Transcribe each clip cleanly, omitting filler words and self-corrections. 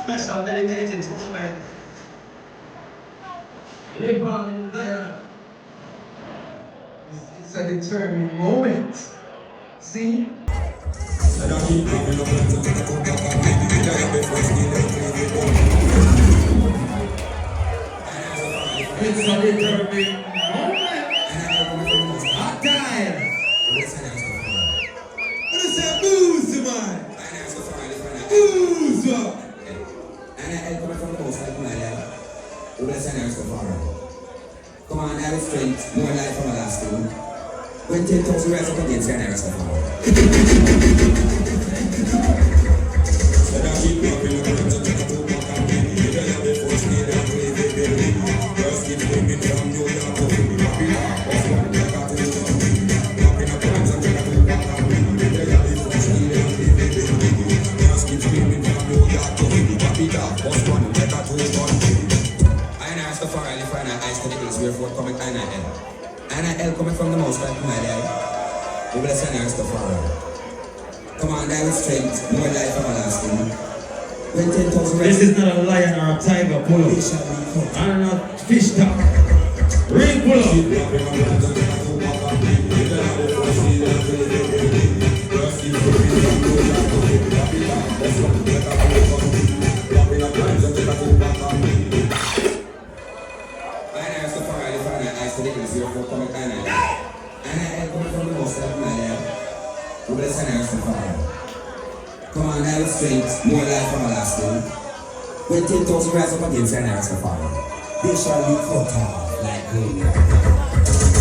special dedicated moment. Live on there. It's a determined moment. See? It's a determined moment. Hot time. What is that booze, man? Booze up. أنا ألكم from the most like my life. Bless and ask the Father. Come on, have strength, more life from everlasting. When 10,000 rise up against and ask the Father. So that keep walking around to take a two back and be the middle of the first day and play the baby. First keep swimming from New York to Philly. First one take a two back and be. Walking up and take a two back and be the middle of the first day and play the baby. First keep swimming from New York to Philly. First one take a two back and be. I ask the Father, if I ask the Nicholas, wherefore cometh I L. I L coming from the most like my life. We bless and ask the Father. Come on, die with strength, more life everlasting. When 10,000 This is not a lion or a tiger pull up. And not fish talk. Ring pull up. Come on, now with strength, more life everlasting. When 10,000 rise up against and ask the Father, they shall be cut off like gold.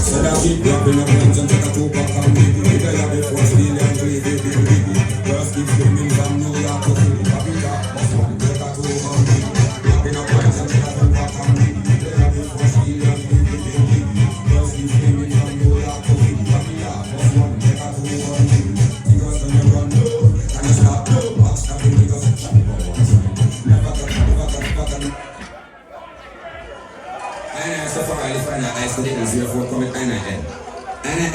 So that keep dropping up guns and take a two pack and baby. We got the first deal and play the baby. First keep swimming from New York to Philly. Papi top, bust one, take a two and baby. Dropping up guns and take a two pack and baby. We got the first deal and play the baby. First keep swimming from New York to Philly. Papi top, bust one, take a two and baby. Because when you run low, and you stop low, backstabbing because you chop over one side. Never gonna. I ask the Father, if I ask the Nicholas, wherefore cometh I L.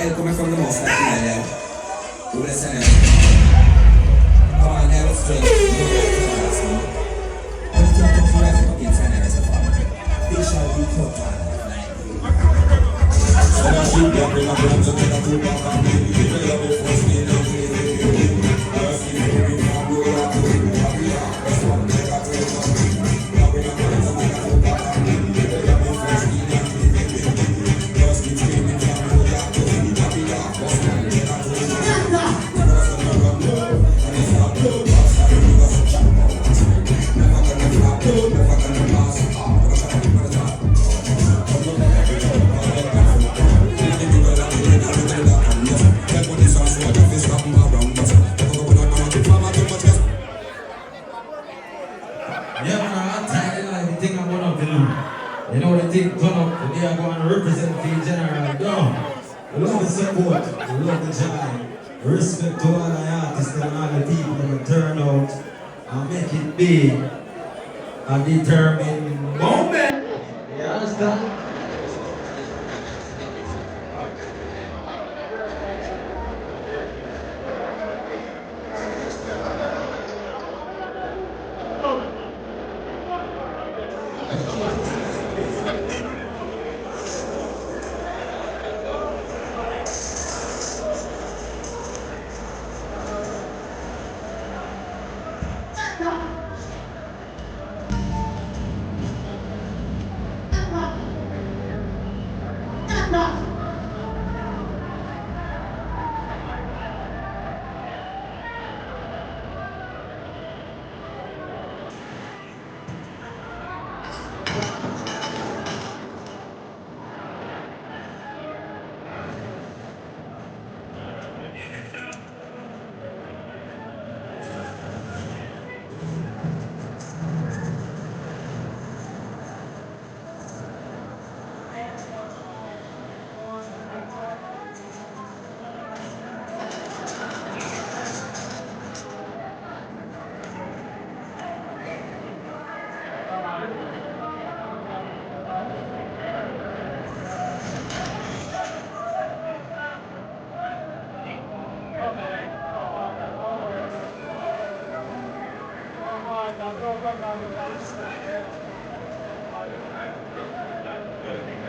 L coming from the most like my life. We bless and ask. Come on, have strength, more life everlasting. When 10,000 rise up against and ask the Father, they shall be cut off like gold. So that sheep walking up and take a two back and baby. We will have the first day and play the baby. First keep moving from New York to Philly. Happy heart, first one take a two back and baby. Walking up and take a two back and baby. We will have the first day and play the baby. First keep screaming from New York to Philly. Happy heart, first one take a two back and baby. Because when you run low, and you stop low, backstabbing because you chop over one side. Never gonna flop low, never gonna pass it off. Because I'm gonna talk. Come on, everybody, come on, Yeah, man, I'm tired of the thing I'm gonna do. You know the thing turn up, today I'm going to represent the general. No, we love the support, we love the joy. Respect to all the artists and all the people that turn out and make it big and determine moment. You understand?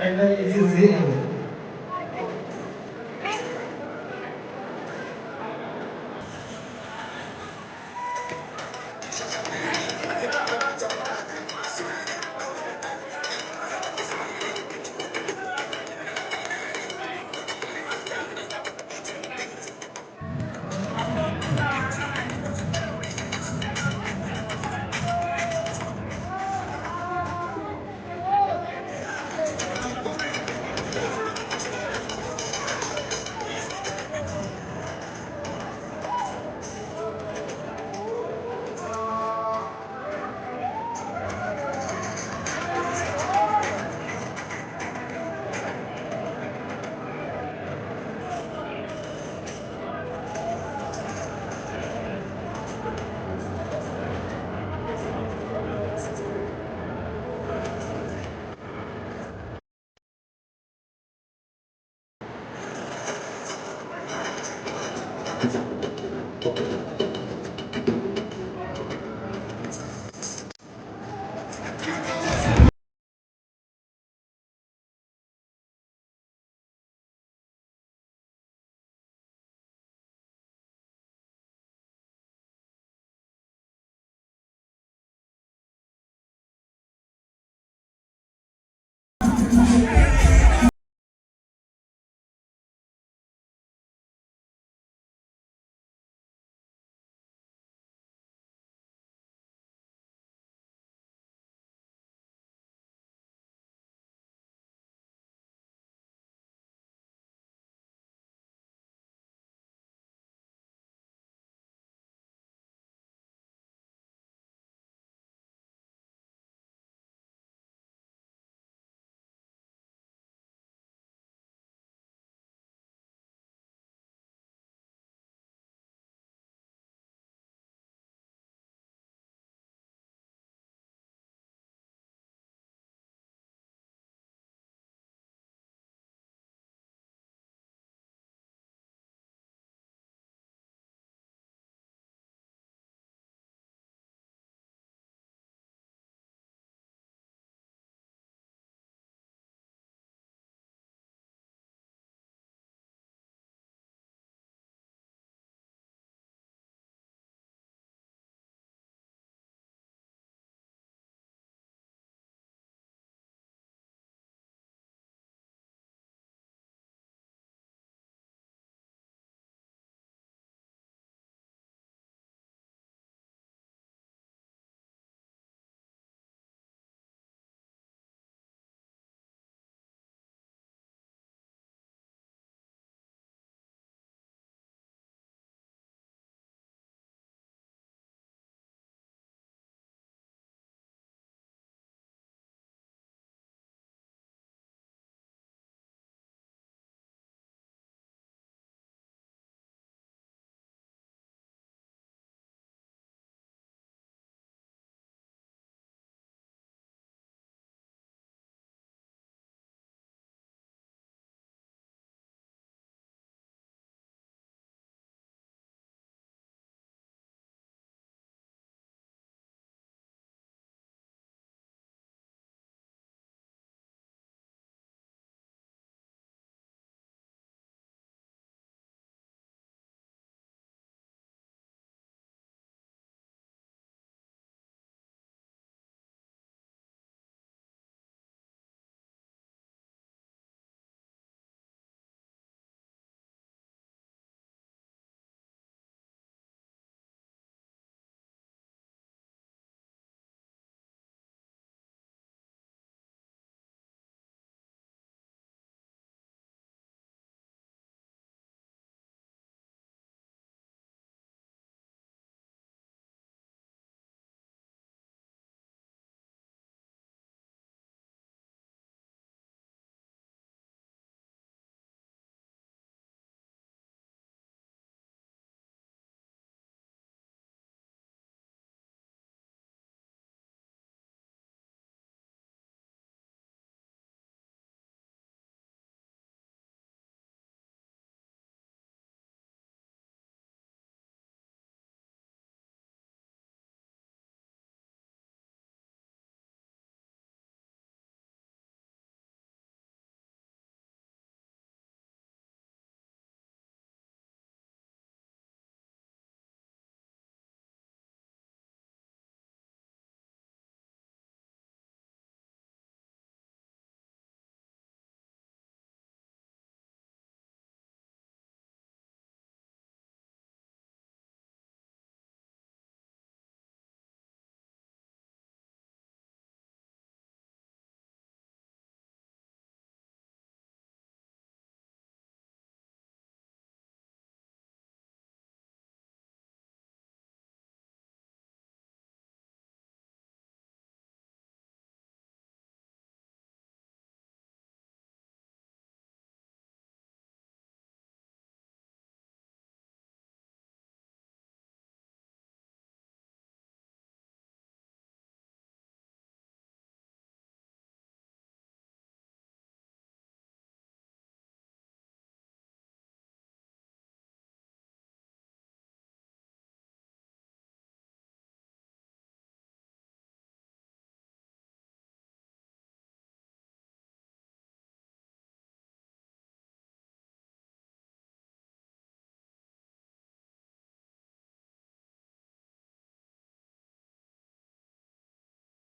And it is here.